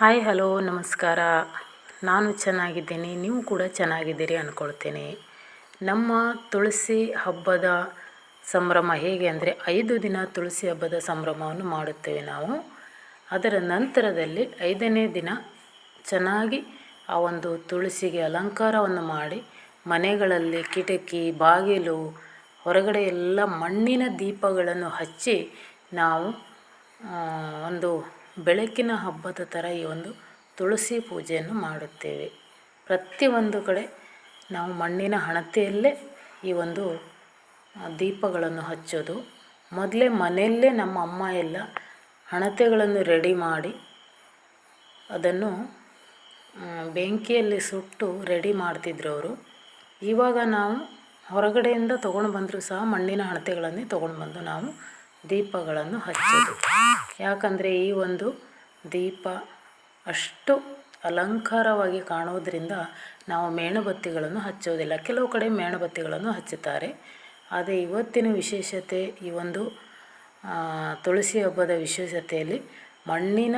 Hi hello ನಮಸ್ಕಾರ. ನಾನು ಚೆನ್ನಾಗಿದ್ದೀನಿ, ನೀವು ಕೂಡ ಚೆನ್ನಾಗಿದ್ದೀರಿ ಅಂದ್ಕೊಳ್ತೇನೆ. ನಮ್ಮ ತುಳಸಿ ಹಬ್ಬದ ಸಂಭ್ರಮ ಹೇಗೆ ಅಂದರೆ 5 ದಿನ ತುಳಸಿ ಹಬ್ಬದ ಸಂಭ್ರಮವನ್ನು ಮಾಡುತ್ತೇವೆ ನಾವು. ಅದರ ನಂತರದಲ್ಲಿ 5ನೇ ದಿನ ಚೆನ್ನಾಗಿ ಆ ಒಂದು ತುಳಸಿಗೆ ಅಲಂಕಾರವನ್ನು ಮಾಡಿ ಮನೆಗಳಲ್ಲಿ ಕಿಟಕಿ ಬಾಗಿಲು ಹೊರಗಡೆ ಎಲ್ಲ ಮಣ್ಣಿನ ದೀಪಗಳನ್ನು ಹಚ್ಚಿ ನಾವು ಒಂದು ಬೆಳಕಿನ ಹಬ್ಬದ ಥರ ಈ ಒಂದು ತುಳಸಿ ಪೂಜೆಯನ್ನು ಮಾಡುತ್ತೇವೆ. ಪ್ರತಿಯೊಂದು ಕಡೆ ನಾವು ಮಣ್ಣಿನ ಹಣತೆಯಲ್ಲೇ ಈ ಒಂದು ದೀಪಗಳನ್ನು ಹಚ್ಚೋದು. ಮೊದಲೇ ಮನೆಯಲ್ಲೇ ನಮ್ಮ ಅಮ್ಮ ಎಲ್ಲ ಹಣತೆಗಳನ್ನು ರೆಡಿ ಮಾಡಿ ಅದನ್ನು ಬೆಂಕಿಯಲ್ಲಿ ಸುಟ್ಟು ರೆಡಿ ಮಾಡ್ತಿದ್ರು ಅವರು. ಇವಾಗ ನಾವು ಹೊರಗಡೆಯಿಂದ ತೊಗೊಂಡು ಬಂದರೂ ಸಹ ಮಣ್ಣಿನ ಹಣತೆಗಳನ್ನೇ ತೊಗೊಂಡು ಬಂದು ನಾವು ದೀಪಗಳನ್ನು ಹಚ್ಚೋದು. ಯಾಕಂದರೆ ಈ ಒಂದು ದೀಪ ಅಷ್ಟು ಅಲಂಕಾರವಾಗಿ ಕಾಣೋದರಿಂದ ನಾವು ಮೇಣಬತ್ತಿಗಳನ್ನು ಹಚ್ಚೋದಿಲ್ಲ. ಕೆಲವು ಕಡೆ ಮೇಣಬತ್ತಿಗಳನ್ನು ಹಚ್ಚುತ್ತಾರೆ. ಆದರೆ ಇವತ್ತಿನ ವಿಶೇಷತೆ ಈ ಒಂದು ತುಳಸಿ ಹಬ್ಬದ ವಿಶೇಷತೆಯಲ್ಲಿ ಮಣ್ಣಿನ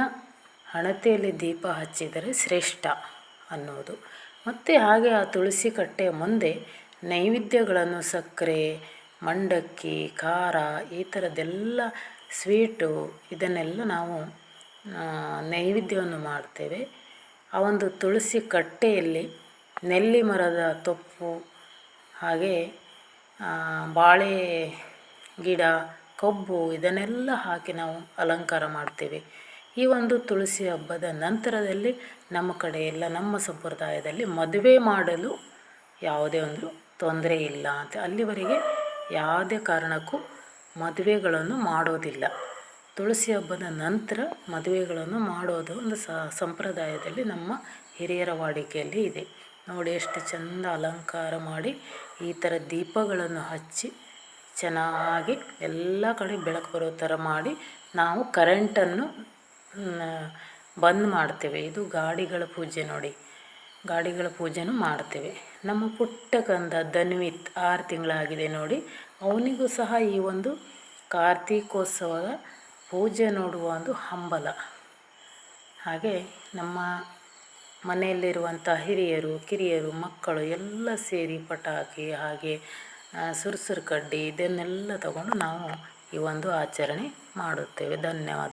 ಹಣತೆಯಲ್ಲಿ ದೀಪ ಹಚ್ಚಿದರೆ ಶ್ರೇಷ್ಠ ಅನ್ನೋದು. ಮತ್ತು ಹಾಗೆ ಆ ತುಳಸಿ ಕಟ್ಟೆಯ ಮುಂದೆ ನೈವೇದ್ಯಗಳನ್ನು ಸಕ್ಕರೆ, ಮಂಡಕ್ಕಿ, ಖಾರ ಈ ಥರದ್ದೆಲ್ಲ ಸ್ವೀಟು ಇದನ್ನೆಲ್ಲ ನಾವು ನೈವೇದ್ಯವನ್ನು ಮಾಡ್ತೇವೆ. ಆ ಒಂದು ತುಳಸಿ ಕಟ್ಟೆಯಲ್ಲಿ ನೆಲ್ಲಿ ಮರದ ತೊಪ್ಪು ಹಾಗೆ ಬಾಳೆ ಗಿಡ, ಕಬ್ಬು ಇದನ್ನೆಲ್ಲ ಹಾಕಿ ನಾವು ಅಲಂಕಾರ ಮಾಡ್ತೇವೆ. ಈ ಒಂದು ತುಳಸಿ ಹಬ್ಬದ ನಂತರದಲ್ಲಿ ನಮ್ಮ ಕಡೆ ಎಲ್ಲ ನಮ್ಮ ಸಂಪ್ರದಾಯದಲ್ಲಿ ಮದುವೆ ಮಾಡಲು ಯಾವುದೇ ಒಂದು ತೊಂದರೆ ಇಲ್ಲ ಅಂತ, ಅಲ್ಲಿವರೆಗೆ ಯಾವುದೇ ಕಾರಣಕ್ಕೂ ಮದುವೆಗಳನ್ನು ಮಾಡೋದಿಲ್ಲ. ತುಳಸಿ ಹಬ್ಬದ ನಂತರ ಮದುವೆಗಳನ್ನು ಮಾಡೋದು ಒಂದು ಸಂಪ್ರದಾಯದಲ್ಲಿ ನಮ್ಮ ಹಿರಿಯರ ವಾಡಿಕೆಯಲ್ಲಿ ಇದೆ. ನೋಡಿ ಎಷ್ಟು ಚೆಂದ ಅಲಂಕಾರ ಮಾಡಿ ಈ ಥರ ದೀಪಗಳನ್ನು ಹಚ್ಚಿ ಚೆನ್ನಾಗಿ ಎಲ್ಲ ಕಡೆ ಬೆಳಕು ಬರೋ ಥರ ಮಾಡಿ ನಾವು ಕರೆಂಟನ್ನು ಬಂದ್ ಮಾಡ್ತೇವೆ. ಇದು ಗಾಡಿಗಳ ಪೂಜೆ ನೋಡಿ, ಗಾಡಿಗಳ ಪೂಜೆನೂ ಮಾಡ್ತೇವೆ. ನಮ್ಮ ಪುಟ್ಟ ಕಂದ ಧನ್ವಿತ್ 6 ತಿಂಗಳಾಗಿದೆ ನೋಡಿ, ಅವನಿಗೂ ಸಹ ಈ ಒಂದು ಕಾರ್ತೀಕೋತ್ಸವದ ಪೂಜೆ ನೋಡುವ ಒಂದು ಹಂಬಲ. ಹಾಗೆ ನಮ್ಮ ಮನೆಯಲ್ಲಿರುವಂಥ ಹಿರಿಯರು ಕಿರಿಯರು ಮಕ್ಕಳು ಎಲ್ಲ ಸೇರಿ ಪಟಾಕಿ ಹಾಗೆ ಸುರುಸುರು ಕಡ್ಡಿ ಇದನ್ನೆಲ್ಲ ತಗೊಂಡು ನಾವು ಈ ಒಂದು ಆಚರಣೆ ಮಾಡುತ್ತೇವೆ. ಧನ್ಯವಾದ.